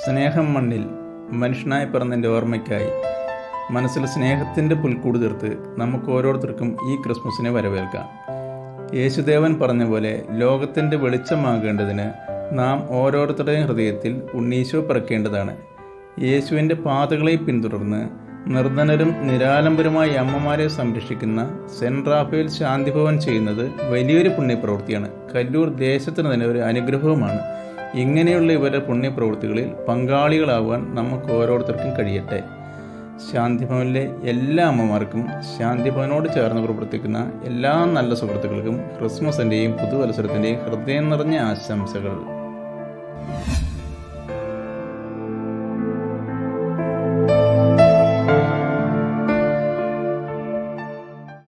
സ്നേഹം മണ്ണിൽ മനുഷ്യനായി പിറന്നതിൻ്റെ ഓർമ്മയ്ക്കായി മനസ്സിൽ സ്നേഹത്തിൻ്റെ പുൽക്കൂട് തീർത്ത് നമുക്ക് ഓരോരുത്തർക്കും ഈ ക്രിസ്മസിനെ വരവേൽക്കാം. യേശുദേവൻ പറഞ്ഞ പോലെ ലോകത്തിൻ്റെ വെളിച്ചമാകേണ്ടതിന് നാം ഓരോരുത്തരുടെയും ഹൃദയത്തിൽ ഉണ്ണീശോ പിറക്കേണ്ടതാണ്. യേശുവിൻ്റെ പാതകളെ പിന്തുടർന്ന് നിർധനരും നിരാലംബരുമായ അമ്മമാരെ സംരക്ഷിക്കുന്ന സെൻറ്റ് റാഫേൽ ശാന്തിഭവൻ ചെയ്യുന്നത് വലിയൊരു പുണ്യപ്രവൃത്തിയാണ്. കല്ലൂർ ദേശത്തിന് തന്നെ ഒരു അനുഗ്രഹവുമാണ്. ഇങ്ങനെയുള്ള ഇവരുടെ പുണ്യപ്രവൃത്തികളിൽ പങ്കാളികളാവാൻ നമുക്ക് ഓരോരുത്തർക്കും കഴിയട്ടെ. ശാന്തിഭവനിലെ എല്ലാ അമ്മമാർക്കും ശാന്തിഭവനോട് ചേർന്ന് പ്രവർത്തിക്കുന്ന എല്ലാ നല്ല സുഹൃത്തുക്കൾക്കും ക്രിസ്മസിൻ്റെയും പുതുവത്സരത്തിൻ്റെയും ഹൃദയം നിറഞ്ഞ ആശംസകൾ.